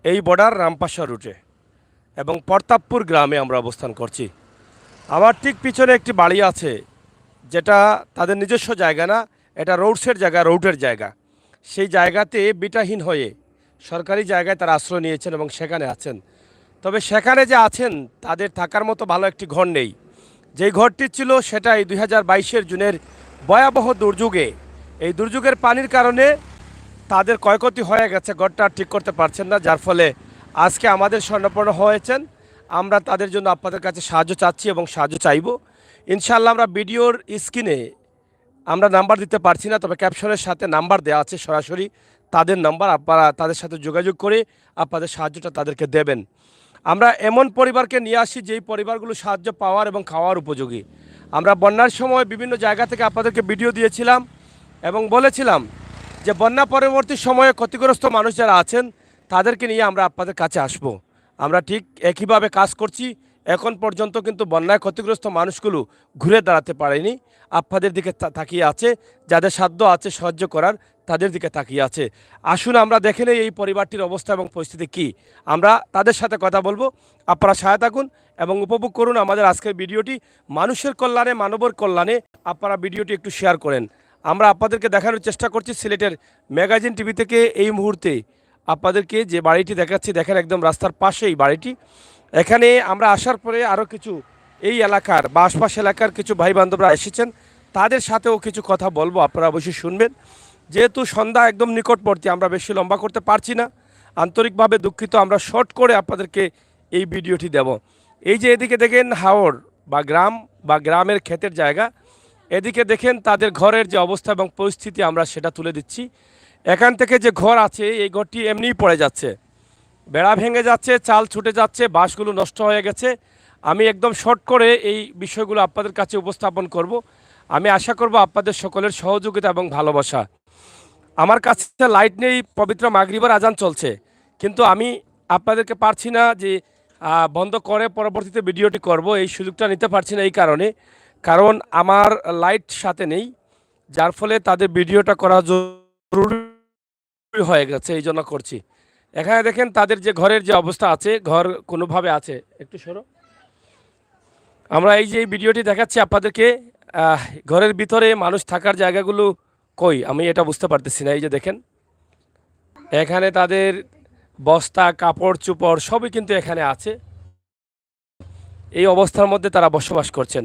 এই বর্ডার রামপাশা রুটে এবং প্রতাপপুর গ্রামে আমরা অবস্থান করছি। আমার ঠিক পিছনে একটি বাড়ি আছে, যেটা তাদের নিজস্ব জায়গা না, এটা রোডসের জায়গা, রোডের জায়গা। সেই জায়গাতে বিটাহীন হয়ে সরকারি জায়গায় তারা আশ্রয় নিয়েছেন এবং সেখানে আছেন। তবে সেখানে যে আছেন তাদের থাকার মতো ভালো একটি ঘর নেই। যেই ঘরটি ছিল সেটাই 2022 জুনের ভয়াবহ দুর্যোগে, এই দুর্যোগের পানির কারণে তাদের ক্ষয়ক্ষতি হয়ে গেছে, ঘরটা ঠিক করতে পারছেন না, যার ফলে আজকে আমাদের স্বর্ণপন্ন হয়েছেন। আমরা তাদের জন্য আপনাদের কাছে সাহায্য চাচ্ছি এবং সাহায্য চাইব ইনশাআল্লাহ। আমরা ভিডিওর স্ক্রিনে আমরা নাম্বার দিতে পারছি না, তবে ক্যাপশনের সাথে নাম্বার দেওয়া আছে, সরাসরি তাদের নাম্বার, আপনারা তাদের সাথে যোগাযোগ করে আপনাদের সাহায্যটা তাদেরকে দেবেন। আমরা এমন পরিবারকে নিয়ে আসি যেই পরিবারগুলো সাহায্য পাওয়ার এবং খাওয়ার উপযোগী। আমরা বন্যার সময় বিভিন্ন জায়গা থেকে আপনাদেরকে ভিডিও দিয়েছিলাম এবং বলেছিলাম যে বন্যা পরবর্তী সময়ে ক্ষতিগ্রস্ত মানুষ যারা আছেন তাদেরকে নিয়ে আমরা আপনাদের কাছে আসব। আমরা ঠিক একইভাবে কাজ করছি। এখন পর্যন্ত কিন্তু বন্যায় ক্ষতিগ্রস্ত মানুষগুলো ঘুরে দাঁড়াতে পারেনি, আপনাদের দিকে তাকিয়ে আছে, যাদের সাধ্য আছে সাহায্য করার তাদের দিকে তাকিয়ে আছে। আসুন আমরা দেখে নেই এই পরিবারটির অবস্থা এবং পরিস্থিতি কী। আমরা তাদের সাথে কথা বলবো, আপনারা সহায়তা করুন এবং উপভোগ করুন আমাদের আজকের ভিডিওটি। মানুষের কল্যাণে, মানবের কল্যাণে আপনারা ভিডিওটি একটু শেয়ার করেন। আমরা আপনাদেরকে দেখানোর চেষ্টা করছি সিলেটের ম্যাগাজিন টিভি থেকে এই মুহূর্তে আপনাদেরকে যে বাড়িটি দেখাচ্ছি, দেখেন একদম রাস্তার পাশেই বাড়িটি। এখানে আমরা আসার পরে আরও কিছু এই এলাকার বা আশপাশ এলাকার কিছু ভাই বান্ধবরা এসেছেন, তাদের সাথেও কিছু কথা বলবো, আপনারা অবশ্যই শুনবেন। যেহেতু সন্ধ্যা একদম নিকটবর্তী, আমরা বেশি লম্বা করতে পারছি না, আন্তরিকভাবে দুঃখিত। আমরা শর্ট করে আপনাদেরকে এই ভিডিওটি দেব। এই যে এদিকে দেখেন হাওর বা গ্রাম বা গ্রামের ক্ষেতের জায়গা, এদিকে দেখেন তাদের ঘরের যে অবস্থা এবং পরিস্থিতি, আমরা সেটা তুলে দিচ্ছি। এখান থেকে যে ঘর আছে এই ঘরটি এমনিই পড়ে যাচ্ছে, বেড়া ভেঙে যাচ্ছে, চাল ছুটে যাচ্ছে, বাঁশগুলো নষ্ট হয়ে গেছে। আমি একদম শর্ট করে এই বিষয়গুলো আপনাদের কাছে উপস্থাপন করব। আমি আশা করব আপনাদের সকলের সহযোগিতা এবং ভালোবাসা। আমার কাছে লাইট নেই, পবিত্র মাগরিবের আজান চলছে, কিন্তু আমি আপনাদেরকে পারছি না যে বন্ধ করে পরবর্তীতে ভিডিওটি করব, এই সুযোগটা নিতে পারছি না এই কারণ আমার লাইট সাথে নেই, যার ফলে তাদের ভিডিওটা করা জরুরি হয়ে গেছে, এই জন্য করছি। এখানে দেখেন তাদের যে ঘরের যে অবস্থা আছে, ঘর কোনোভাবে আছে, একটু সরো। আমরা এই যে ভিডিওটি দেখাচ্ছি আপনাদেরকে, ঘরের ভিতরে মানুষ থাকার জায়গাগুলো কই আমি এটা বুঝতে পারতেছি না। এই যে দেখেন এখানে তাদের বস্তা, কাপড় চোপড় সবই কিন্তু এখানে আছে। এই অবস্থার মধ্যে তারা বসবাস করছেন।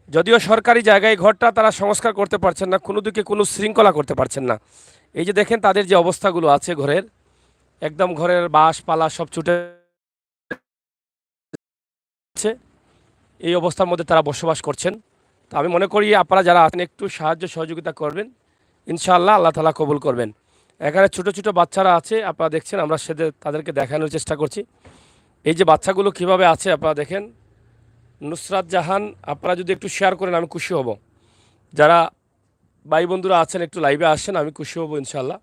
যদিও সরকারি জায়গায় ঘরটা তারা সংস্কার করতে পারছেন না, কোনো দিকে কোনো শৃঙ্খলা করতে পারছেন না। এই যে দেখেন তাদের যে অবস্থাগুলো আছে ঘরের, একদম ঘরের বাঁশপালা সব ছুটে যাচ্ছে। এই অবস্থার মধ্যে তারা বসবাস করছেন। তো আমি মনে করি আপনারা যারা আছেন একটু সাহায্য সহযোগিতা করবেন, ইনশাআল্লাহ আল্লাহ তাআলা কবুল করবেন। এখানে ছোট ছোট বাচ্চারা আছে, আপনারা দেখছেন, আমরা তাদেরকে দেখানোর চেষ্টা করছি। এই যে বাচ্চাগুলো কিভাবে আছে আপনারা দেখেন। নুসরাত জাহান, আপনারা যদি একটু শেয়ার করেন আমি খুশি হব। যারা ভাই বন্ধুরা আছেন একটু লাইভে আসেন, আমি খুশি হব ইনশাআল্লাহ।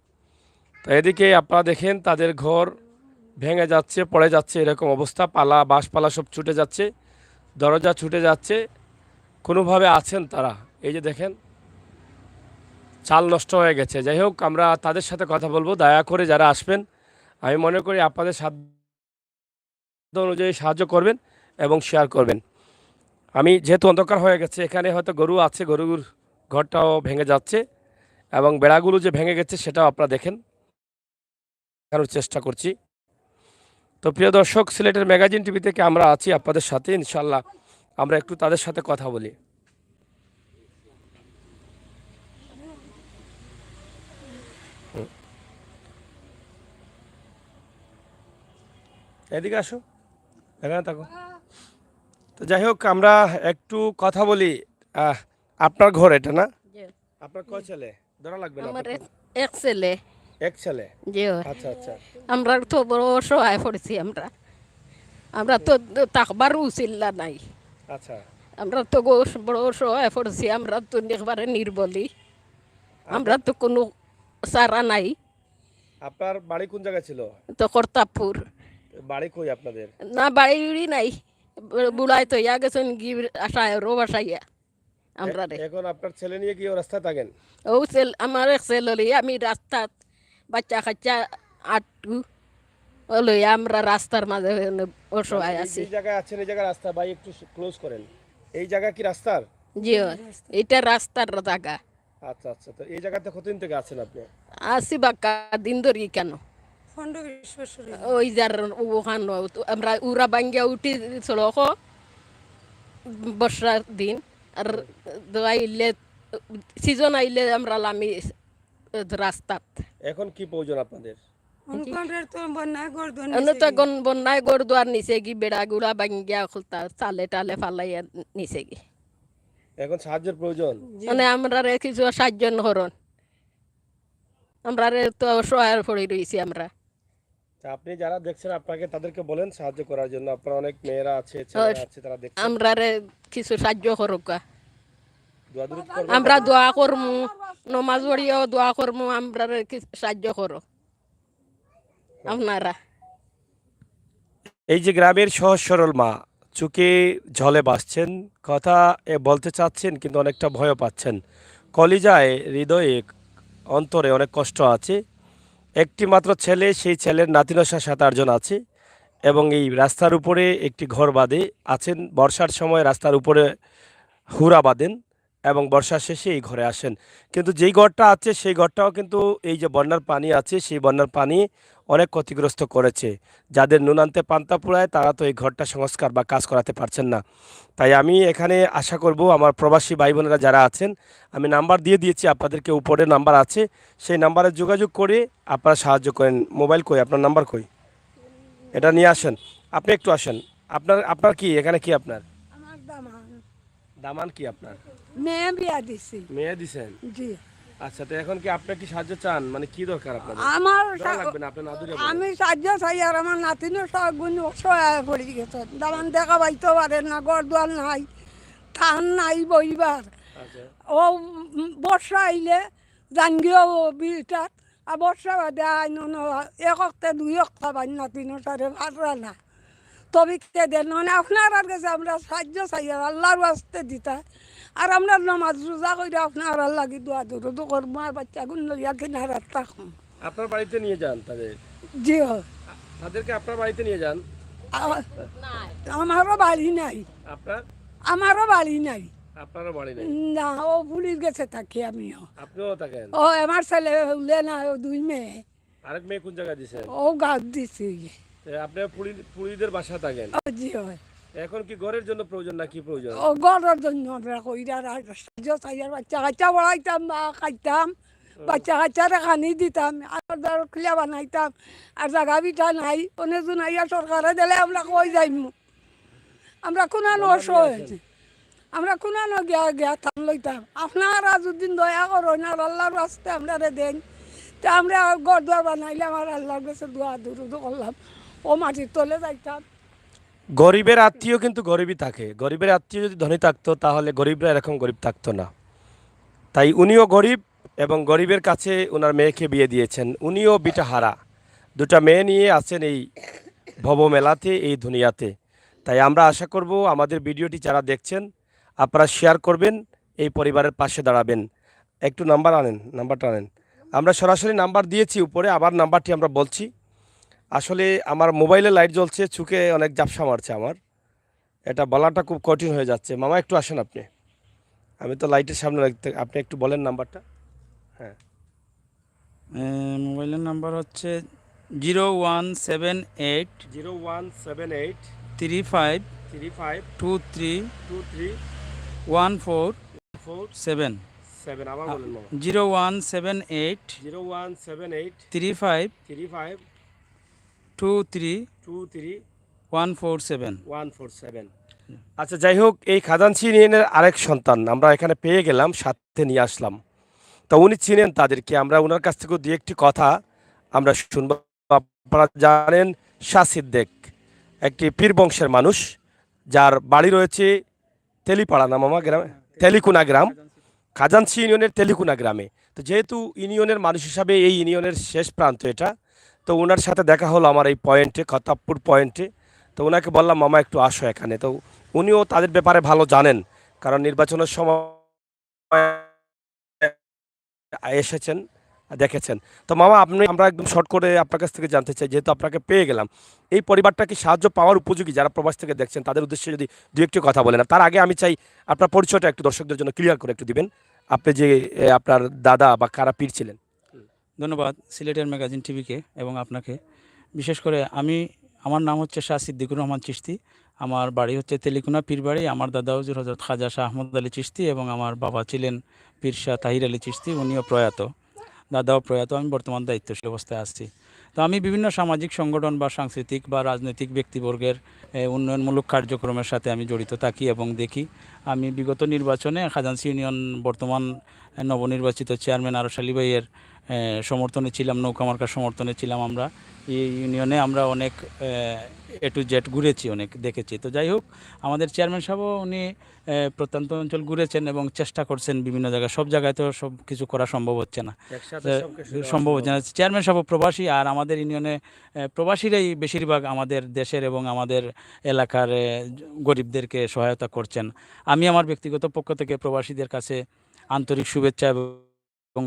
তো এদিকে আপনারা দেখেন তাদের ঘর ভেঙে যাচ্ছে, পড়ে যাচ্ছে, এরকম অবস্থা, পালা বাঁশপালা সব ছুটে যাচ্ছে, দরজা ছুটে যাচ্ছে, কোনোভাবে আছেন তারা। এই যে দেখেন চাল নষ্ট হয়ে গেছে। যাই হোক, আমরা তাদের সাথে কথা বলবো। দয়া করে যারা আসবেন, আমি মনে করি আপনাদের সাধ্য অনুযায়ী সাহায্য করবেন এবং শেয়ার করবেন। আমি যেহেতু অন্ধকার হয়ে গেছে, এখানে হয়তো গরু আছে, গরুর ঘরটাও ভেঙে যাচ্ছে এবং বেড়াগুলো যে ভেঙে গেছে সেটাও আপনারা দেখেন, দেখানোর চেষ্টা করছি। তো প্রিয় দর্শক, সিলেটের ম্যাগাজিন টিভি থেকে আমরা আছি আপনাদের সাথে, ইনশাল্লাহ আমরা একটু তাদের সাথে কথা বলি। এদিকে আসো, এখানে থাকো। তো যাই হোক, আমরা একটু কথা বলি। আপনার ঘর এটা না? আপনার কয় ছেলে? ধরা লাগবে না। আমার এক ছেলে। এক ছেলে? জি। আচ্ছা আচ্ছা। আমরা তো বড় সহায় পড়েছি। আমরা তো থাকবার উচিল্লা নাই। আচ্ছা। আমরা তো বড় সহায় পড়েছি। আমরা তো একবারে নির্বলি, আমরা তো কোনো চারা নাই। আপনার বাড়ি কোন জায়গায় ছিল? তো কর্তাপুর। বাড়ি কই আপনাদের? না, বাড়ি নাই, বুড়াই তো ইয়া গেছেন গি আসায় রো বাসাইয়া আমরা রে। এখন আপনার ছেলে নিয়ে কি ও রাস্তায় থাকেন? ও ছেলে আমার এক ছেলে, আমি রাস্তাত বাচ্চা কাচ্চা আটু ওই আমরা রাস্তার মাঝে অসহায় এই আছি। যে জায়গায় আছেন এই জায়গা রাস্তা, ভাই একটু ক্লোজ করেন। এই জায়গা কি রাস্তার? জি এটা রাস্তার জায়গা। আচ্ছা আচ্ছা, তো এই জায়গাতে কতদিন থেকে আছেন আপনি? আছি বাক্কা দিন ধরি কেন, ওই যার ওখান আমরা উড়া বাঙ্গিয়া উঠি চলো বর্ষার দিন। আর আইলে সিজন আইলে আমরা লামি রাস্তাত। এখন কি প্রয়োজন আপনাদের? তখন বন্যায় গড় দুয়ার নিচে কি বেড়া গুড়া বাঙ্গিয়া খুলতা চালে টালে ফালাইয়া নিচে কি, এখন সাহায্যের প্রয়োজন। মানে আমরা কিছু সাহায্য হরণ, আমরা তো সহায় পড়ে রয়েছি আমরা। তা আপনি যারা দেখছেন আপনাকে তাদেরকে বলেন সাহায্য করার জন্য, আপনার অনেক মেয়েরা আছে ছেলেরা আছে তারা দেখছেন, আমরা কিছু সাহায্য করুক। দোয়া দরুদ করবেন। আমরা দোয়া করমু, নমাজ পড়িও দোয়া করমু, আমরা সাহায্য করো আপনারা। এই যে গ্রামের সহজ সরল মা, চোখে ঝলে বাসছেন, কথা বলতে চাচ্ছেন কিন্তু অনেকটা ভয়ও পাচ্ছেন, কলিজায় হৃদয়ে অন্তরে অনেক কষ্ট আছে। একটি মাত্র ছেলে, সেই ছেলের নাতিনশা 7-8 জন আছে এবং এই রাস্তার উপরে একটি ঘর বাঁধে আছেন। বর্ষার সময় রাস্তার উপরে হুড়া বাঁধেন এবং বর্ষা শেষে এই ঘরে আসেন। কিন্তু যেই ঘরটা আছে সেই ঘরটাও কিন্তু এই যে বন্যার পানি আছে সেই বন্যার পানি অনেক ক্ষতিগ্রস্ত করেছে। যাদের নুন আনতে পান্তা পুরায় তারা তো এই ঘরটা সংস্কার বা কাজ করাতে পারছেন না। তাই আমি এখানে আশা করব আমার প্রবাসী ভাই বোনেরা যারা আছেন, আমি নাম্বার দিয়ে দিয়েছি আপনাদেরকে, উপরে নাম্বার আছে, সেই নাম্বারে যোগাযোগ করে আপনারা সাহায্য করেন। মোবাইল কই, আপনার নাম্বার কই, এটা নিয়ে আসেন। আপনি একটু আসেন। আপনার আপনার কি এখানে কি আপনার আমার দামান দামান কি আপনার? মেয়ে বিয়া দিছি। মেয়ে দিছেন? জি। আচ্ছা, তো এখন কি আপনি কি সাহায্য চান, মানে কি দরকার আপনাদের? আমার দোয়া লাগবে না, আপনি না দূরে বলেন। আমি সাহায্য চাই, আর আমার নাতিনও সব গুণ সহায় পড়ে গেছে। দামান দেখা পাইতে পারে না, ঘর দুয়ার নাই, ধান নাই বইবার। আচ্ছা, ও বর্ষা আইলে জানগিও বিটাত, আর বর্ষা বাদে আইন এক সপ্তাহ 2 সপ্তাহ বাই নাতিনও সারে ভাড়া না। তবে দেন মানে আপনার কাছে আমরা সাহায্য চাই, আর আল্লাহর বাস্তে দিতা। আর আমরা নামাজ রোজা করে আপনার লাগি দোয়া দরুদ করবো, আর বাচ্চাগুন লইয়া কিনারাত থাকুন। আপনার বাড়িতে নিয়ে যান তাদের, জি তাদেরকে আপনার বাড়িতে নিয়ে যান। আমারও বাড়ি নাই, আপনার আমারও বাড়ি নাই, আপনারও বাড়ি নেই? না, ও পুলিশ গেছে থাকি আমিও। আপনিও থাকেন? ও আমার ছেলে হলে না, ও 2 মেয়ে। আরেক মেয়ে কোন জায়গায় দিছেন? ও গাছ দিছি। আপনি পুরীদের বাসা থাকেন? ও জি হয়। এখন কি ঘরের জন্য প্রয়োজন না কি প্রয়োজন? ও গড়ের জন্য আমরা কইরা সাহায্য চাই, আর বাচ্চা কাচ্চা পড়াইতাম বা খাইতাম, বাচ্চা কাচ্চারে খানি দিতাম, আর ধর খুলে বানাইতাম। আর জায়গা বিটা নাই, অনেক জন আইয়া সরকারে দিলে আমরা কই যাইম, আমরা কোনানো হয়েছে, আমরা কোনানো গিয়া গিয়া থাম লইতাম। আপনারা যদি দয়া করেন আর আল্লাহর রাস্তে আমরা দেন, তা আমরা ঘর দুয়ার বানাইলাম, আর আল্লাহর কাছে দোয়া দুরুদ করলাম, ও মাটির তলে যাইতাম। গরিবের আত্মীয় কিন্তু গরিবই থাকে, গরিবের আত্মীয় যদি ধনী থাকতো তাহলে গরিবরা এরকম গরিব থাকতো না। তাই উনিও গরিব এবং গরিবের কাছে ওনার মেয়েকে বিয়ে দিয়েছেন। উনিও বিটা হারা, 2টা মেয়ে নিয়ে আছেন এই ভব মেলাতে, এই দুনিয়াতে। তাই আমরা আশা করব আমাদের ভিডিওটি যারা দেখছেন আপনারা শেয়ার করবেন, এই পরিবারের পাশে দাঁড়াবেন। একটু নাম্বার আনেন, নাম্বারটা আনেন। আমরা সরাসরি নাম্বার দিয়েছি উপরে, আবার নাম্বারটি আমরা বলছি। আসলে আমার মোবাইলে লাইট জ্বলছে, চোখে অনেক ঝাপসা মারছে আমার, এটা বলাটা খুব কঠিন হয়ে যাচ্ছে। মামা একটু আসেন আপনি, আমি তো লাইটের সামনে রাখতে, আপনি একটু বলেন নাম্বারটা। হ্যাঁ, মোবাইলের নাম্বার হচ্ছে 0178 0178 35 35 23 23 147 7। আবার বলেন মামা। 0178 0178 35 35 23 23 147। 147। আচ্ছা, যাই হোক, এই খাজান ইউনিয়নের আরেক সন্তান আমরা এখানে পেয়ে গেলাম, সাথে নিয়ে আসলাম। তো উনি চিনেন তাদেরকে, আমরা ওনার কাছ থেকে 2-1টি কথা আমরা শুনবো। আপনারা জানেন শাহ সিদ্দেক একটি পীর বংশের মানুষ, যার বাড়ি রয়েছে তেলিপাড়া না মামা গ্রামে, তেলিকুনা গ্রাম, খাজানসি ইউনিয়নের তেলিকুনা গ্রামে। তো যেহেতু ইউনিয়নের মানুষ হিসাবে এই ইউনিয়নের শেষ প্রান্ত এটা, তো ওনার সাথে দেখা হলো আমার এই পয়েন্টে, খতাবপুর পয়েন্টে। তো ওনাকে বললাম মামা একটু আসো এখানে। তো উনিও তাদের ব্যাপারে ভালো জানেন, কারণ নির্বাচনের সময় এসেছেন দেখেছেন। তো মামা আমরা একদম শর্ট করে আপনার কাছ থেকে জানতে চাই, যেহেতু আপনাকে পেয়ে গেলাম, এই পরিবারটা কি সাহায্য পাওয়ার উপযোগী? যারা প্রবাস থেকে দেখছেন তাদের উদ্দেশ্যে যদি দু একটি কথা বলেন। আর তার আগে আমি চাই আপনার পরিচয়টা একটু দর্শকদের জন্য ক্লিয়ার করে একটু দিবেন, আপনি যে আপনার দাদা বা কারা পীর ছিলেন। ধন্যবাদ সিলেটের ম্যাগাজিন টিভিকে এবং আপনাকে। বিশেষ করে আমার নাম হচ্ছে শাহ সিদ্দিকুর রহমান চিশতি। আমার বাড়ি হচ্ছে তেলিকুনা পীরবাড়ি। আমার দাদা হুজুর হযরত খাজা শাহ আহমদ আলী চিশতি এবং আমার বাবা ছিলেন পীর শাহ তাহির আলী চিশতি, উনিও প্রয়াত, দাদাও প্রয়াত। আমি বর্তমান দায়িত্বশীল অবস্থায় আসছি। তো আমি বিভিন্ন সামাজিক সংগঠন বা সাংস্কৃতিক বা রাজনৈতিক ব্যক্তিবর্গের উন্নয়নমূলক কার্যক্রমের সাথে আমি জড়িত থাকি এবং দেখি। আমি বিগত নির্বাচনে খাজাঞ্চি ইউনিয়ন বর্তমান নবনির্বাচিত চেয়ারম্যান আরশ আলী ভাইয়ের সমর্থনে ছিলাম, নৌকা মার্কার সমর্থনে ছিলাম। আমরা এই ইউনিয়নে আমরা অনেক এ টু জেড ঘুরেছি, অনেক দেখেছি। তো যাই হোক, আমাদের চেয়ারম্যান সাহেবও উনি প্রত্যন্ত অঞ্চল ঘুরেছেন এবং চেষ্টা করছেন বিভিন্ন জায়গায়। সব জায়গায় তো সব কিছু করা সম্ভব হচ্ছে না, সম্ভব হচ্ছে না। চেয়ারম্যান সাহেব প্রবাসী, আর আমাদের ইউনিয়নে প্রবাসীরাই বেশিরভাগ আমাদের দেশের এবং আমাদের এলাকার গরিবদেরকে সহায়তা করছেন। আমি আমার ব্যক্তিগত পক্ষ থেকে প্রবাসীদের কাছে আন্তরিক শুভেচ্ছা এবং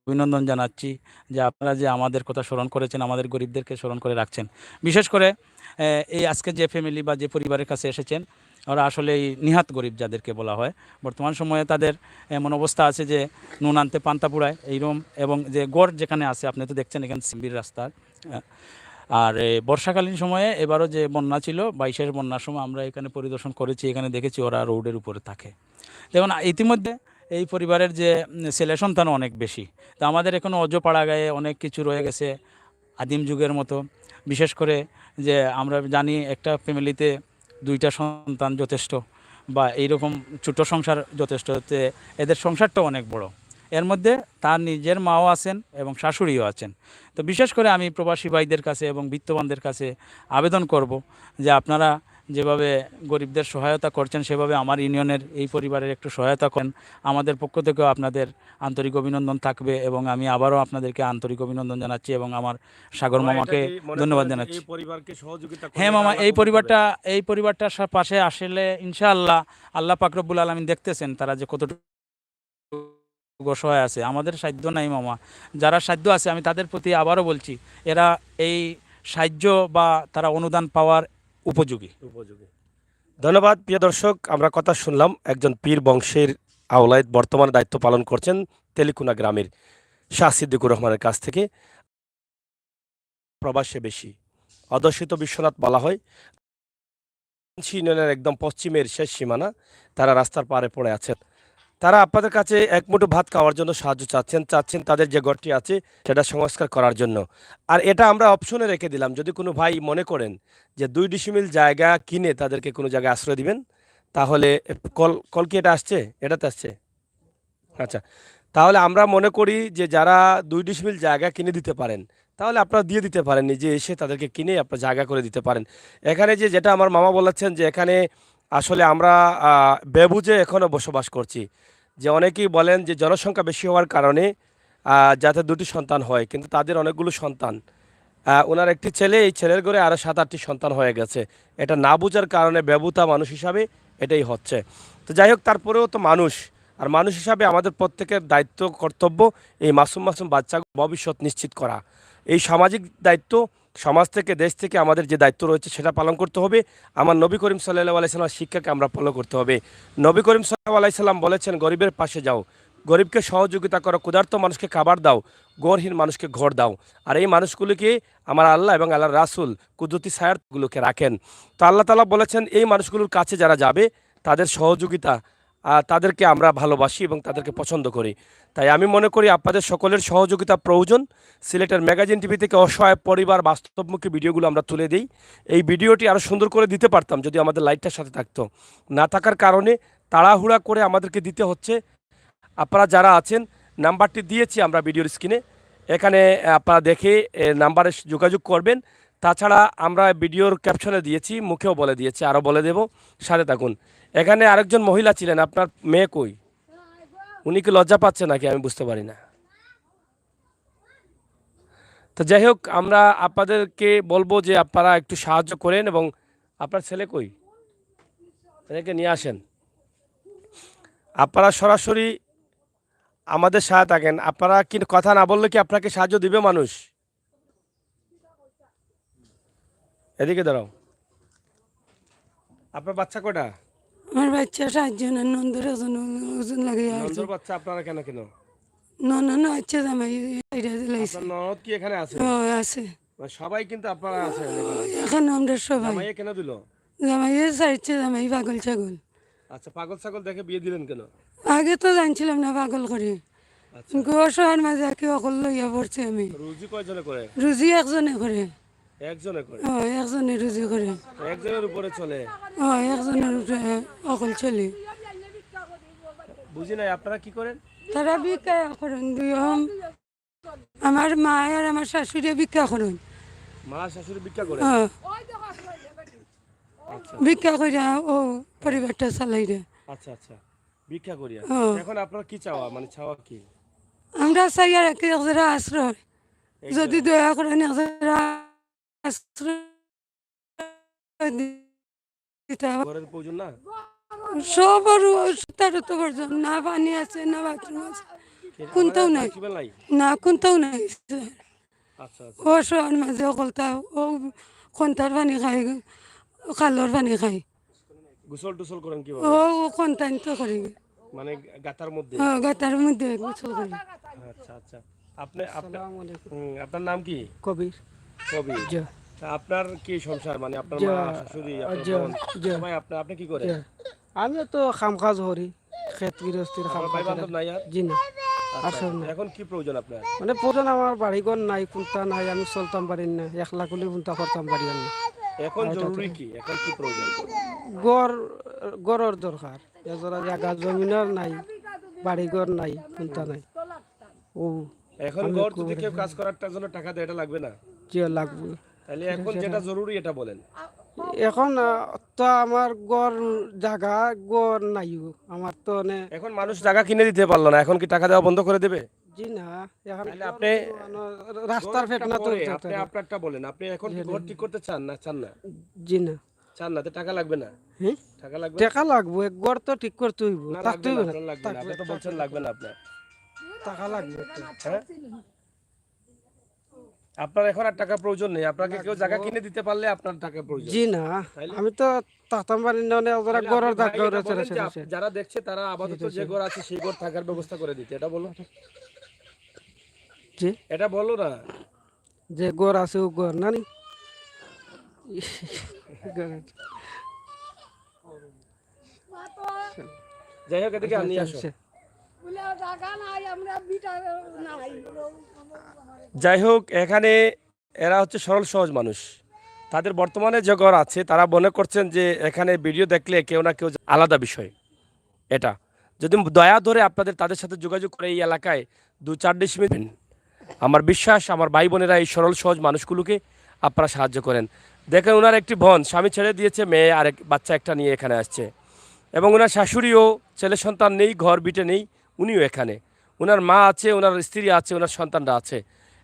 অভিনন্দন জানাচ্ছি যে আপনারা যে আমাদের কথা স্মরণ করেছেন, আমাদের গরিবদেরকে স্মরণ করে রাখছেন। বিশেষ করে এই আজকে যে ফ্যামিলি বা যে পরিবারের কাছে এসেছেন, ওরা আসলে এই নিহাত গরিব যাদেরকে বলা হয়। বর্তমান সময়ে তাদের এমন অবস্থা আছে যে নুন আনতে পান্তা পুড়ায় এইরকম, এবং যে গড় যেখানে আছে, আপনি তো দেখছেন এখানে সিম্বির রাস্তার। আর বর্ষাকালীন সময়ে এবারও যে বন্যা ছিল, 22-এর বন্যার সময় আমরা এখানে পরিদর্শন করেছি, এখানে দেখেছি ওরা রোডের উপরে থাকে। দেখুন, ইতিমধ্যে এই পরিবারের যে ছেলে সন্তান অনেক বেশি। তো আমাদের এখনও অজপাড়া গায়ে অনেক কিছু রয়ে গেছে আদিম যুগের মতো। বিশেষ করে যে আমরা জানি একটা ফ্যামিলিতে 2টা সন্তান যথেষ্ট, বা এইরকম ছোটো সংসার যথেষ্ট। এদের সংসারটা অনেক বড়। এর মধ্যে তার নিজের মাও আছেন এবং শাশুড়িও আছেন। তো বিশেষ করে আমি প্রবাসী ভাইদের কাছে এবং বিত্তবানদের কাছে আবেদন করব যে আপনারা যেভাবে গরিবদের সহায়তা করছেন, সেভাবে আমার ইউনিয়নের এই পরিবারের একটু সহায়তা করেন। আমাদের পক্ষ থেকেও আপনাদের আন্তরিক অভিনন্দন থাকবে এবং আমি আবারও আপনাদেরকে আন্তরিক অভিনন্দন জানাচ্ছি এবং আমার সাগর মামাকে ধন্যবাদ জানাচ্ছি। হ্যাঁ মামা, এই পরিবারটার পাশে আসলে ইনশাআল্লাহ আল্লাহ পাক রব্বুল আলামিন দেখতেছেন তারা যে কতটুকু অসহায় আছে। আমাদের সাধ্য নাই মামা, যারা সাধ্য আছে আমি তাদের প্রতি আবারও বলছি, এরা এই সাহায্য বা তারা অনুদান পাওয়ার উপযোগী। ধন্যবাদ। প্রিয় দর্শক, আমরা কথা শুনলাম একজন পীর বংশের আওলাদ বর্তমানে দায়িত্ব পালন করছেন তেলিকুনা গ্রামের শাহ সিদ্দিকুর রহমানের কাছ থেকে। প্রবাসে বেশি অধ্যুষিত বিশ্বনাথ বলা হয়, ইউনিয়নের একদম পশ্চিমের শেষ সীমানা। তারা রাস্তার পাড়ে পড়ে আছেন। তারা আপনাদের কাছে এক মুঠো ভাত খাওয়ার জন্য সাহায্য চাচ্ছেন তাদের যে ঘরটি আছে সেটা সংস্কার করার জন্য। আর এটা আমরা অপশনে রেখে দিলাম, যদি কোনো ভাই মনে করেন যে 2 ডিসিমিল জায়গা কিনে তাদেরকে কোনো জায়গায় আশ্রয় দিবেন, তাহলে কল কি এটা আসছে? এটাতে আসছে? আচ্ছা, তাহলে আমরা মনে করি যে যারা 2 ডিসমিল জায়গা কিনে দিতে পারেন, তাহলে আপনারা দিয়ে দিতে পারেন, নিজে এসে তাদেরকে কিনে আপনার জায়গা করে দিতে পারেন। এখানে যেটা আমার মামা বলেছেন যে এখানে আসলে আমরা বেবুঝে এখনও বসবাস করছি। যে অনেকেই বলেন যে জনসংখ্যা বেশি হওয়ার কারণে যাতে 2টি সন্তান হয়, কিন্তু তাদের অনেকগুলো সন্তান। ওনার একটি ছেলে, এই ছেলের ঘরে আরও 7-8টি সন্তান হয়ে গেছে। এটা না বোঝার কারণে বেবুতা মানুষ হিসাবে এটাই হচ্ছে। তো যাই হোক, তারপরেও তো মানুষ, আর মানুষ হিসাবে আমাদের প্রত্যেকের দায়িত্ব কর্তব্য এই মাসুম বাচ্চা ভবিষ্যৎ নিশ্চিত করা। এই সামাজিক দায়িত্ব সমাজ থেকে, দেশ থেকে আমাদের যে দায়িত্ব রয়েছে সেটা পালন করতে হবে। আমার নবী করিম সাল্লাল্লাহু আলাইহি সাল্লামের শিক্ষাকে আমরা ফলো করতে হবে। নবী করিম সাল্লাল্লাহু আলাইহি সাল্লাম বলেছেন, গরিবের পাশে যাও, গরিবকে সহযোগিতা করো, ক্ষুধার্ত মানুষকে খাবার দাও, গরহীন মানুষকে ঘর দাও। আর এই মানুষগুলোকে আমার আল্লাহ এবং আল্লাহর রাসূল কুদরতি ছায়াগুলোকে রাখেন। তো আল্লাহ তাআলা বলেছেন, এই মানুষগুলোর কাছে যারা যাবে তাদের সহযোগিতা, তাদেরকে আমরা ভালোবাসি এবং তাদেরকে পছন্দ করি। তাই আমি মনে করি আপনাদের সকলের সহযোগিতা প্রয়োজন। সিলেটের ম্যাগাজিন টিভি থেকে অসহায় পরিবার বাস্তবমুখী ভিডিওগুলো আমরা তুলে দিই। এই ভিডিওটি আরও সুন্দর করে দিতে পারতাম যদি আমাদের লাইটটার সাথে থাকতো। না থাকার কারণে তাড়াহুড়া করে আমাদেরকে দিতে হচ্ছে। আপনারা যারা আছেন, নাম্বারটি দিয়েছি আমরা ভিডিওর স্ক্রিনে, এখানে আপনারা দেখে নাম্বারে যোগাযোগ করবেন। তাছাড়া আমরা ভিডিওর ক্যাপশনে দিয়েছি, মুখেও বলে দিয়েছি, আরও বলে দেব, সাথে থাকুন। এখানে আরেকজন মহিলা ছিলেন, আপনার মেয়ে কই? উনি কি লজ্জা পাচ্ছে নাকি আমি বুঝতে পারি না। তো যাই হোক, আমরা আপনাদেরকে বলবো যে আপনারা একটু সাহায্য করেন। এবং আপনার ছেলে কই? এদেরকে নিয়ে আসেন। আপনারা সরাসরি আমাদের সাথে থাকেন। আপনারা কি কথা না বললে কি আপনাকে সাহায্য দিবে মানুষ? এদিকে দাঁড়াও। আপনার বাচ্চা কয়টা? আমার বাচ্চা 7 জন, আর নন্দর ওজন লাগে আর নন্দর বাচ্চা আপনারা কেন কেন? নন হচ্ছে জামাই এটা দিলাইছে। আপনার ননদ কি এখানে আছে? ও আছে, মানে সবাই কিন্তু আপনারা আছেন এখানে। এখন আমরা সবাই জামাইয়ে কেন দিল? জামাইয়ে চাইছে, জামাই পাগল ছাগল। আচ্ছা, পাগল ছাগল দেখে বিয়ে দিলেন কেন? আগে তো জানছিলাম না পাগল করে, আচ্ছা, গোসহার মাঝে কি অকল লইয়া পড়ছে আমি। রুজি কয়জনে করে? রুজি একজনে করে। একজনে করে। ও একজনে রুজি করে। একজনের উপরে চলে। ও একজনের উপরে অকল চলে। বুঝি নাই, আপনারা কি করেন? তারা ভিক্ষা করেন দুইম, আমার মা আর আমার শাশুড়ি ভিক্ষা করেন। মা শাশুড়ি ভিক্ষা করে? আচ্ছা ভিক্ষা করিয়া ও পরিবারটা চালাই রে। আচ্ছা আচ্ছা, ভিক্ষা করিয়া। ও। এখন আপনার কি চাওয়া, মানে চাওয়া কি? আমরা চাই আর কি একজোড়া আশ্রয়, যদি দয়া করেন একজোড়া আশ্রয় দিতে হবে। ঘরের প্রয়োজন না? সব আর তার তো প্রয়োজন, না পানি আছে না বাথরুম আছে, কোনটাও নাই। টিউবওয়েল নাই? না কোনটাও নাই। আচ্ছা আচ্ছা। ও শোয়ার মাঝে অকলতা ও কন্তার পানি খাই, খালর পানি খাই। গোসল টোসল করেন ও কিভাবে? কন্তান তো করি, মানে গাতার মধ্যে? ও গাতার মধ্যে গোসল করি। আচ্ছা আচ্ছা। আপনার নাম কি? কবির। কবি। তা আপনার কি সংসার, মানে আপনার মা শাশুড়ি আপনার বোন সবাই আপনি কি করেন? আমি তো কাম কাজ করি, ক্ষেত গৃহস্থির কাম আপনার ভাই কাজ। বান্ধব নাই আর? জি না, আচ্ছা, এখন কি প্রয়োজন আপনার? মানে প্রধান আমার বাড়িঘর নাই, কোনটা নাই, আমি চলতাম পারি না, একলা করলে কোনটা করতাম পারি না। এখন জরুরি কি, এখন কি প্রয়োজন? গড়ের দরকার, এজোড়া জায়গা জমিনের নাই, বাড়িঘর নাই, কোনটা নাই। ও এখন গড় যদি কেউ কাজ করার জন্য টাকা দেয়, এটা লাগবে না? যে লাগবে। তাহলে এখন যেটা জরুরি এটা বলেন। এখন তো আমার গড় জায়গা গড় নাই, আমার তো এখন মানুষ টাকা কিনে দিতে পারলো না, এখন কি টাকা দেওয়া বন্ধ করে দেবে? জি না, এখন তাহলে আপনি রাস্তার ফেট না তো। আপনি আপনারটা বলেন, আপনি এখন কি ঘর ঠিক করতে চান না চান না? জি না, চান না, তো টাকা লাগবে না? হ্যাঁ টাকা লাগবে টাকা লাগবে, গড় তো ঠিক করতে হইব, না? থাকতে লাগবে হইব না, না, আপনার লাগবে না, আপনি তো বলছেন লাগবে না আপনার। টাকা লাগবে তো। হ্যাঁ, আপনার এখন আর টাকা প্রয়োজন নেই, আপনাকে কেউ জায়গা কিনে দিতে পারলে আপনার টাকা প্রয়োজন। জি না, আমি তো থাকতাম পারি না, ওরা তাহলে গড়ের আপনি ভাই জায়গা এটা বলেন যে যারা দেখছে তারা আপাতত যে ঘর আছে সেই ঘর থাকার ব্যবস্থা করে দিতে, এটা বলো। জি, এটা বলো না। যে গড় আছে ও গড় না নি। যাই হোক, এদিকে নিয়ে আসো। যাই হোক, এখানে এরা হচ্ছে সরল সহজ মানুষ। তাদের বর্তমানে যে ঘর আছে তারা মনে করছেন যে এখানে ভিডিও দেখলে কেউ না কেউ আলাদা বিষয়। এটা যদি দয়া ধরে আপনাদের তাদের সাথে যোগাযোগ করে এই এলাকায় 2-4 ডিসমিল, আমার বিশ্বাস আমার ভাই বোনেরা এই সরল সহজ মানুষগুলোকে আপনারা সাহায্য করেন। দেখেন, ওনার একটি বোন স্বামী ছেড়ে দিয়েছে, মেয়ে আর বাচ্চা একটা নিয়ে এখানে আসছে, এবং ওনার শাশুড়িও ছেলে সন্তান নেই, ঘর বিটে নেই, উনিও এখানে। ওনার মা আছে, ওনার স্ত্রী আছে, ওনার সন্তানরা আছে।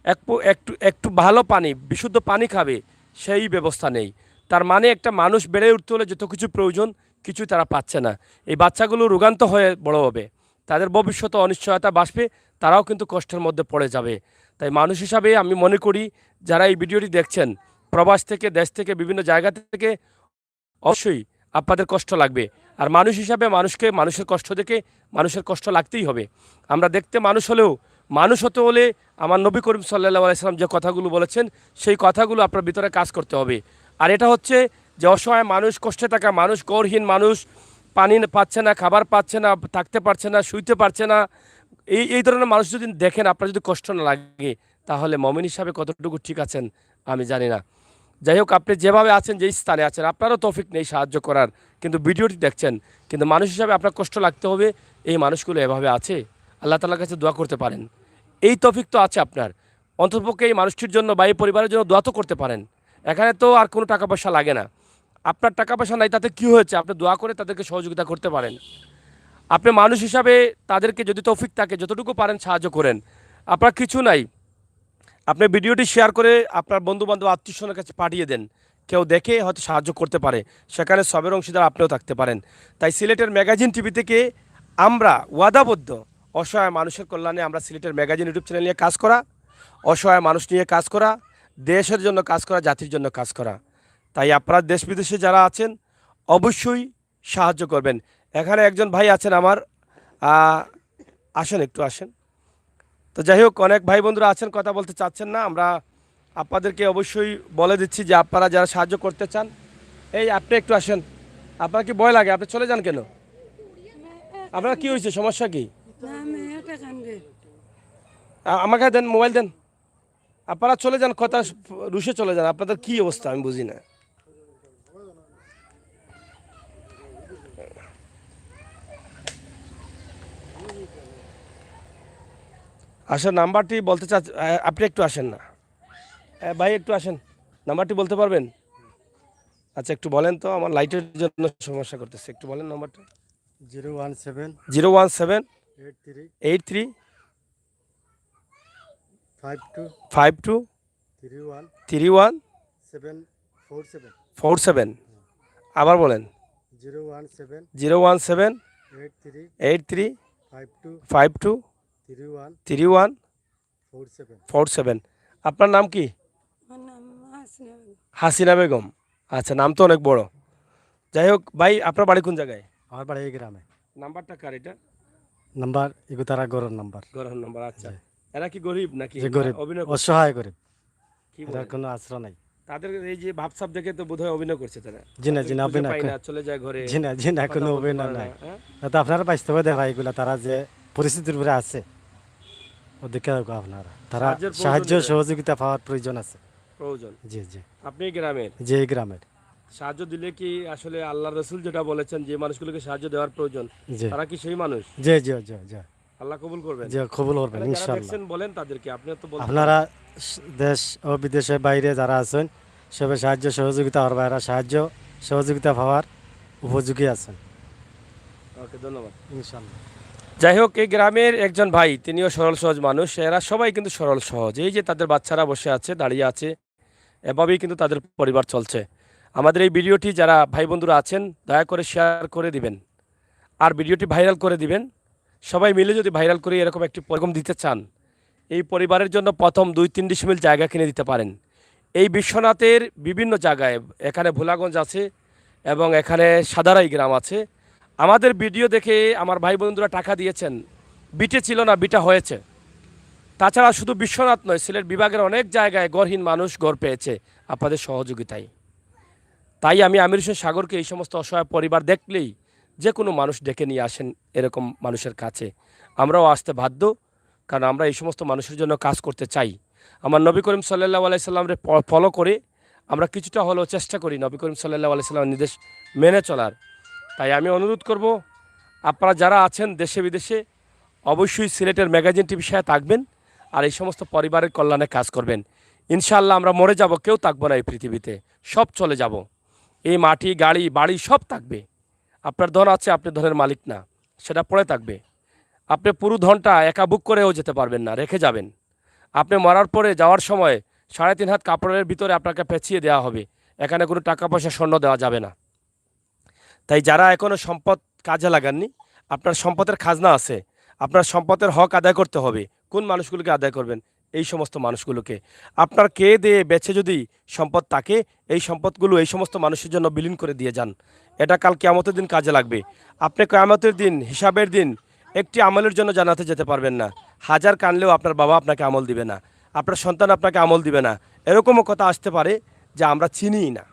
একটু একটু একটু ভালো পানি, বিশুদ্ধ পানি খাবে সেই ব্যবস্থা নেই। তার মানে একটা মানুষ বেড়ে উঠতে হলে যত কিছু প্রয়োজন কিছুই তারা পাচ্ছে না। এই বাচ্চাগুলো রোগান্ত হয়ে বড় হবে, তাদের ভবিষ্যতে অনিশ্চয়তা বাসবে, তারাও কিন্তু কষ্টের মধ্যে পড়ে যাবে। তাই মানুষ হিসাবে আমি মনে করি যারা এই ভিডিওটি দেখছেন প্রবাস থেকে, দেশ থেকে, বিভিন্ন জায়গা থেকে, অবশ্যই আপনাদের কষ্ট লাগবে। আর মানুষ হিসাবে মানুষের কষ্ট দেখে মানুষের কষ্ট লাগতেই হবে। আমরা দেখতে মানুষ হলেও মানুষ হতে হলে আমার নবী করিম সাল্লাল্লাহু আলাইহি সাল্লাম যে কথাগুলো বলেছেন সেই কথাগুলো আপনার ভিতরে কাজ করতে হবে। আর এটা হচ্ছে যে অসহায় মানুষ, কষ্টে থাকা মানুষ, গড়হীন মানুষ, পানি পাচ্ছে না, খাবার পাচ্ছে না, থাকতে পারছে না, শুইতে পারছে না, এই ধরনের মানুষ যদি দেখেন আপনার যদি কষ্ট না লাগে তাহলে মুমিন হিসাবে কতটুকু ঠিক আছেন আমি জানি না। যাই হোক, আপনি যেভাবে আছেন, যেই স্থানে আছেন, আপনারও তৌফিক নেই সাহায্য করার, কিন্তু ভিডিওটি দেখছেন, কিন্তু মানুষ হিসাবে আপনার কষ্ট লাগতে হবে। এই মানুষগুলো এভাবে আছে, আল্লাহ তাআলার কাছে দোয়া করতে পারেন, এই তৌফিক তো আছে আপনার। অন্ততপক্ষে এই মানুষটির জন্য বা এই পরিবারের জন্য দোয়া তো করতে পারেন। এখানে তো আর কোনো টাকা পয়সা লাগে না। আপনার টাকা পয়সা নাই তাতে কি হয়েছে, আপনি দোয়া করে তাদেরকে সহযোগিতা করতে পারেন। আপনি মানুষ হিসাবে তাদেরকে যদি তৌফিক থাকে যতটুকু পারেন সাহায্য করেন। আপনার কিছু নাই, আপনি ভিডিওটি শেয়ার করে আপনার বন্ধুবান্ধব আত্মীয়স্বজনের কাছে পাঠিয়ে দেন, কেউ দেখে হয়তো সাহায্য করতে পারে, সেখানে সবের অংশীদার আপনিও থাকতে পারেন। তাই সিলেটের ম্যাগাজিন টিভি থেকে আমরা ওয়াদাবদ্ধ অসহায় মানুষের কল্যাণে আমরা সিলেটের ম্যাগাজিন ইউটিউব চ্যানেল নিয়ে কাজ করা, অসহায় মানুষ নিয়ে কাজ করা, দেশের জন্য কাজ করা, জাতির জন্য কাজ করা। তাই আপনারা দেশ বিদেশে যারা আছেন অবশ্যই সাহায্য করবেন। এখানে একজন ভাই আছেন আমার, আসেন একটু আসেন। তো যাই হোক, অনেক ভাই বন্ধুরা আছেন কথা বলতে চাচ্ছেন না, আমরা আপনাদেরকে অবশ্যই বলে দিচ্ছি যে আপনারা যারা সাহায্য করতে চান, এই আপনি একটু আসেন। আপনার কি ভয় লাগে? আপনি চলে যান কেন? আপনার কি হয়েছে, সমস্যা কি? আমাকে দেন, মোবাইল দেন। আপনারা চলে যান, কথা রুশে চলে যান। আপনাদের কি অবস্থা আমি বুঝি না। আসেন, নাম্বারটি বলতে চাচ্ছি, আপনি একটু আসেন না ভাই, একটু আসেন, নাম্বারটি বলতে পারবেন? আচ্ছা একটু বলেন তো, আমার লাইটের জন্য সমস্যা করতেছে, একটু বলেন নাম্বারটা। 01783 52 31 47। আবার বলেন। 01783 52 31 47। আপনার নাম কি? হাসিনা বেগম। আচ্ছা, নাম তো অনেক বড়। যাই হোক ভাই, আপনার বাড়ি কোন জায়গায়? আমার বাড়ি এই গ্রামে। নাম্বারটা কার এটা? নাম্বার এগুতারা গরুর নাম্বার। গরম নাম্বার। আচ্ছা, এরা কি গরিব নাকি যে গরিব, অভিনয়? অসহায় গরিব, কি এটার বলেন? কোনো আশ্রয় নাই। তাদের এই যে ভাবসাব দেখে তো বোধহয় অভিনয় করছে তারা। জি না, জি না, খুঁজে অভিনয় পায় না, চলে যায় ঘরে। জি না, জি না, কথা কোনো বলতে অভিনয় পারে না, নাই। হ্যাঁ? তো আপনারা বাস্তবে দেখা এগুলা, তারা যে পরিস্থিতির উপরে আছে ওদিকে আপনারা, তারা সাহায্যের প্রয়োজন সাহায্য নেই। সহযোগিতা পাওয়ার প্রয়োজন আছে। প্রয়োজন। জি জি, আপনি গ্রামের যে এই গ্রামের। সাহায্য দিলে কি আসলে আল্লাহ রসুল যেটা বলেছেন যে মানুষগুলোকে সাহায্য দেওয়ার প্রয়োজন, জি তারা কি সেই মানুষ? জি জি জি জি, আল্লাহ কবুল করবেন। যে কবুল করবেন তাহলে যারা ইনশাআল্লাহ। দেখছেন বলেন তাদেরকে, আপনি তো বলতে আপনারা দেশ ও বিদেশের বাইরে যারা আছেন সবে সাহায্য সহযোগিতা হওয়ার বাইরে সাহায্য সহযোগিতা পাওয়ার উপযোগী আছেন ওকে, ধন্যবাদ। ইনশাআল্লাহ। যাই হোক, এই গ্রামের একজন ভাই, তিনিও সরল সহজ মানুষ। এরা সবাই কিন্তু সরল সহজ। এই যে তাদের বাচ্চারা বসে আছে, দাঁড়িয়ে আছে, এভাবেই কিন্তু তাদের পরিবার চলছে। আমাদের এই ভিডিওটি যারা ভাই বন্ধুরা আছেন দয়া করে শেয়ার করে দিবেন, আর ভিডিওটি ভাইরাল করে দিবেন। সবাই মিলে যদি ভাইরাল করে এরকম একটি প্রোগ্রাম দিতে চান, এই পরিবারের জন্য প্রথম 2-3 ডিসমিল জায়গা কিনে দিতে পারেন। এই বিশ্বনাথের বিভিন্ন জায়গায়, এখানে ভোলাগঞ্জ আছে এবং এখানে সাদারাই গ্রাম আছে। আমাদের ভিডিও দেখে আমার ভাই বন্ধুরা টাকা দিয়েছেন। বিটে ছিল না, বিটা হয়েছে। তাছাড়া শুধু বিশ্বনাথ নয়, সিলেট বিভাগের অনেক জায়গায় গড়হীন মানুষ গড় পেয়েছে আপনাদের সহযোগিতায়। তাই আমি আমির হোসেন সাগরকে এই সমস্ত অসহায় পরিবার দেখলেই যে কোনো মানুষ ডেকে নিয়ে আসেন এরকম মানুষের কাছে। আমরাও আসতে বাধ্য, কারণ আমরা এই সমস্ত মানুষের জন্য কাজ করতে চাই। আমার নবী করিম সাল্লাল্লাহু আলাইহি সাল্লামের ফলো করে আমরা কিছুটা হলেও চেষ্টা করি নবী করিম সাল্লাল্লাহু আলাইহি সাল্লামের নির্দেশ মেনে চলার। তাই আমি অনুরোধ করব, আপনারা যারা আছেন দেশে বিদেশে অবশ্যই সিলেটের ম্যাগাজিন টিভির সাথে থাকবেন আর এই সমস্ত পরিবারের কল্যাণে কাজ করবেন। ইনশাআল্লাহ আমরা মরে যাব, কেউ থাকবো না এই পৃথিবীতে, সব চলে যাব। এই মাটি, গাড়ি, বাড়ি সব থাকবে। আপনার ধন আছে, আপনি ধনের মালিক না, সেটা পড়ে থাকবে। আপনি পুরো ধনটা একা বুক করেও যেতে পারবেন না, রেখে যাবেন। আপনি মরার পরে যাওয়ার সময় 3.5 হাত কাপড়ের ভিতরে আপনাকে পেঁচিয়ে দেওয়া হবে। এখানে কোনো টাকা পয়সা স্বর্ণ দেওয়া যাবে না। তাই যারা এখনও সম্পদ কাজে লাগাননি, আপনার সম্পদের খাজনা আছে, আপনার সম্পদের হক আদায় করতে হবে। কোন মানুষগুলোকে আদায় করবেন? এই সমস্ত মানুষগুলোকে। আপনার কে দিয়ে বেছে যদি সম্পদ থাকে, এই সম্পদগুলো এই সমস্ত মানুষের জন্য বিলীন করে দিয়ে যান। এটা কাল কিয়ামতের দিন কাজে লাগবে। আপনি কিয়ামতের দিন, হিসাবের দিন একটি আমলের জন্য জান্নাতে যেতে পারবেন না। হাজার কানলেও আপনার বাবা আপনাকে আমল দিবে না, আপনার সন্তান আপনাকে আমল দিবে না। এরকমও কথা আসতে পারে যে আমরা চিনিই না।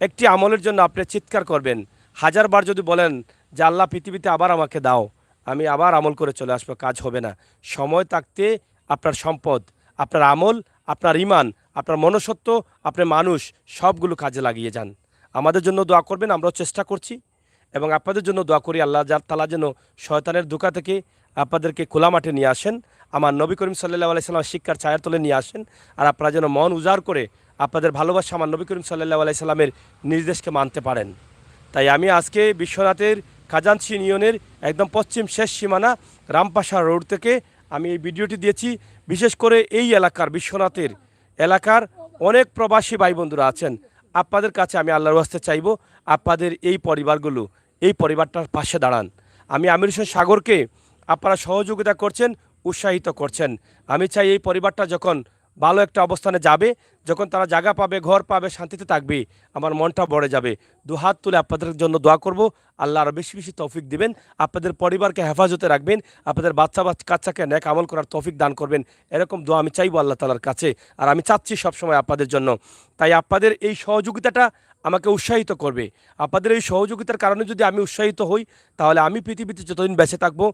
একটি আমলের জন্য আপনি চিৎকার করবেন। হাজারবার যদি বলেন যে আল্লাহ পৃথিবীতে আবার আমাকে দাও, আমি আবার আমল করে চলে আসবো, কাজ হবে না। সময় থাকতে আপনার সম্পদ, আপনার আমল, আপনার ইমান, আপনার মনুষ্যত্ব, আপনার মানুষ সবগুলো কাজে লাগিয়ে যান। আমাদের জন্য দোয়া করবেন, আমরাও চেষ্টা করছি এবং আপনাদের জন্য দোয়া করি আল্লাহ তাআলা যেন শয়তানের ধোঁকা থেকে আপনাদেরকে খোলা মাঠে নিয়ে আসেন, আমার নবী করিম সাল্লাল্লাহু আলাইহি সাল্লাম শিক্ষার ছায়ার তলে নিয়ে আসেন। আর আপনারা যেন মন উজাড় করে আপনাদের ভালোবাসা আমার নবী করিম সাল্লাল্লাহু আলাইহি সাল্লামের নির্দেশকে মানতে পারেন। তাই আমি আজকে বিশ্বনাথের খাজাঞ্চি ইউনিয়নের একদম পশ্চিম শেষ সীমানা রামপাশা রোড থেকে আমি এই ভিডিওটি দিয়েছি। বিশেষ করে এই এলাকার, বিশ্বনাথের এলাকার অনেক প্রবাসী ভাই বন্ধুরা আছেন। আপনাদের কাছে আমি আল্লাহর ওয়াস্তে চাইব, আপনাদের এই পরিবারগুলো, এই পরিবারটার পাশে দাঁড়ান। আমি আমির হোসেন সাগরকে আপনারা সহযোগিতা করছেন, উৎসাহিত করছেন। আমি চাই এই পরিবারটা যখন ভালো একটা অবস্থানে যাবে, যখন তারা জায়গা পাবে, ঘর পাবে, শান্তিতে থাকবে, আমার মনটা ভরে যাবে। দুহাত তুলে আপনাদের জন্য দোয়া করব, আল্লাহ আরও বেশি বেশি তৌফিক দিবেন, আপনাদের পরিবারকে হেফাজতে রাখবেন, আপনাদের বাচ্চা কাচ্চাকে নেক আমল করার তৌফিক দান করবেন। এরকম দোয়া আমি চাইবো আল্লাহ তাআলার কাছে, আর আমি চাচ্ছি সবসময় আপনাদের জন্য। তাই আপনাদের এই সহযোগিতাটা আমাকে উৎসাহিত করবে। আপনাদের এই সহযোগিতার কারণে যদি আমি উৎসাহিত হই, তাহলে আমি পৃথিবীতে যতদিন বেঁচে থাকবো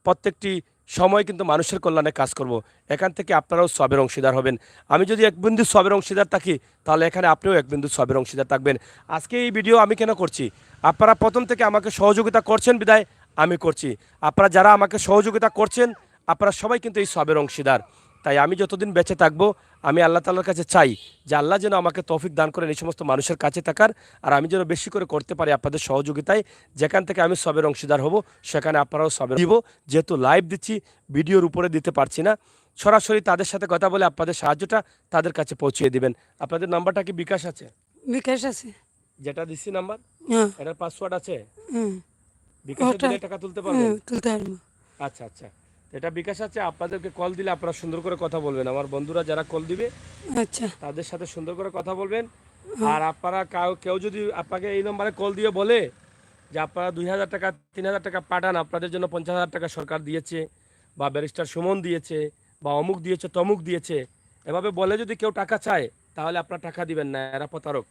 প্রত্যেকটি সময় কিন্তু মানুষের কল্যাণে কাজ করব। এখান থেকে আপনারাও সবের অংশীদার হবেন। আমি যদি এক বিন্দু সবের অংশীদার থাকি, তাহলে এখানে আপনিও এক বিন্দু সবের অংশীদার থাকবেন। আজকে এই ভিডিও আমি কেন করছি? আপনারা প্রথম থেকে আমাকে সহযোগিতা করছেন বিদায় আমি করছি। আপনারা যারা আমাকে সহযোগিতা করছেন, আপনারা সবাই কিন্তু এই সবের অংশীদার। তাই আমি যতদিন বেঁচে থাকবো, আমি আল্লাহ তাআলার কাছে চাই যে আল্লাহ যেন আমাকে তৌফিক দান করেন এই সমস্ত মানুষের কাছে থাকার, আর আমি যেন বেশি করে করতে পারি আপনাদের সহযোগিতায়। যেখান থেকে আমি সবের অংশীদার হব, সেখানে আপনারাও সবের দিব। যেহেতু লাইভ দিচ্ছি, ভিডিওর উপরে দিতে পারছি না, সরাসরি তাদের সাথে কথা বলে আপনাদের সাহায্যটা তাদের কাছে পৌঁছিয়ে দিবেন। আপনাদের নাম্বারটা কি বিকাশ আছে? বিকাশ আছে। যেটা দিচ্ছি নাম্বার, হ্যাঁ। এটার পাসওয়ার্ড আছে? হুম। বিকাশে দিলে টাকা তুলতে পারবেন? তুলতে পারবো। আচ্ছা আচ্ছা, এটা বিকাশ আছে। আপনাদেরকে কল দিলে আপনারা সুন্দর করে কথা বলবেন। আমার বন্ধুরা যারা কল দিবে, আচ্ছা। তাদের সাথে সুন্দর করে কথা বলবেন। আর আপনারা কেউ যদি আপনাকে এই নম্বরে কল দিয়ে বলে যে আপনারা 2000 টাকা 3000 টাকা পাঠান, আপনাদের জন্য 50,000 টাকা সরকার দিয়েছে, বা ব্যারিস্টার সুমন দিয়েছে, বা অমুক দিয়েছে, তমুক দিয়েছে, এভাবে বলে যদি কেউ টাকা চায়, তাহলে আপনারা টাকা দিবেন না, এরা প্রতারক।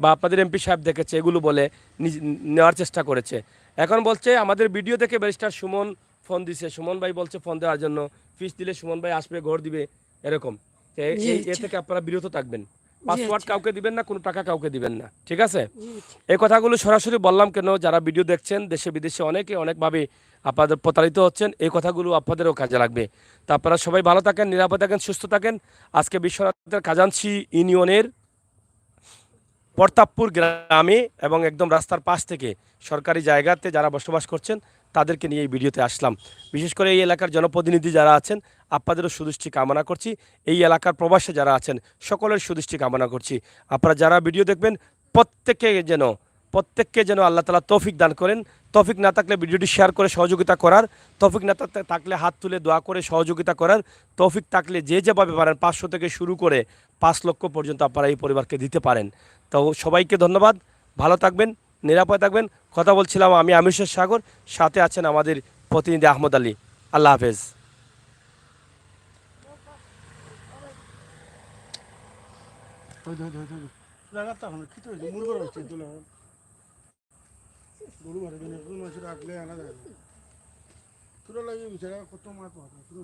বা আপনাদের এমপি সাহেব দেখেছে, এগুলো বলে নেওয়ার চেষ্টা করেছে। এখন বলছে আমাদের ভিডিও দেখে ব্যারিস্টার সুমন ফোন দিছে, সুমন ভাই বলছে ফোন দেওয়ার জন্য, ফিস দিলে সুমন ভাই আসবে, ঘর দিবে, এরকম। এ থেকে আপনারা বিরত থাকবেন। পাসওয়ার্ড কাউকে দিবেন না, কোনো টাকা কাউকে দিবেন না, ঠিক আছে? এই কথাগুলো সরাসরি বললাম কেন, যারা ভিডিও দেখছেন দেশে বিদেশে অনেকে অনেকভাবে আপনাদের প্রতারিত হচ্ছেন, এই কথাগুলো আপনাদেরও কাজে লাগবে। তা আপনারা সবাই ভালো থাকেন, নিরাপদ থাকেন, সুস্থ থাকেন। আজকে বিশ্বনাথের খাজাঞ্চি ইউনিয়নের প্রতাপপুর গ্রামে এবং একদম রাস্তার পাশ থেকে সরকারি জায়গাতে যারা বসবাস করছেন, তাদেরকে নিয়ে এই ভিডিওতে আসলাম। বিশেষ করে এই এলাকার জনপ্রতিনিধি যারা আছেন, আপনাদেরও সুদৃষ্টি কামনা করছি। এই এলাকার প্রবাসে যারা আছেন, সকলের সুদৃষ্টি কামনা করছি। আপনারা যারা ভিডিও দেখবেন, প্রত্যেককে যেন আল্লাহ তাআলা তৌফিক দান করেন। তৌফিক না থাকলে ভিডিওটি শেয়ার করে সহযোগিতা করার, তৌফিক না থাকলে হাত তুলে দোয়া করে সহযোগিতা করার, তৌফিক থাকলে যে যেভাবে পারেন 500 থেকে শুরু করে 5 লক্ষ পর্যন্ত আপনারা এই পরিবারকে দিতে পারেন। তো সবাইকে ধন্যবাদ, ভালো থাকবেন, নিরাপদ থাকবেন। কথা বলছিলাম আমি আমির সাগর, সাথে আছেন আমাদের প্রতিনিধি আহমদ আলী। আল্লাহ হাফেজ। গরু মারে দিনে কোন মাছ রাখলে আনা যায় না তোরা লাগে বিচারা কত মাছ পাওয়া তোরা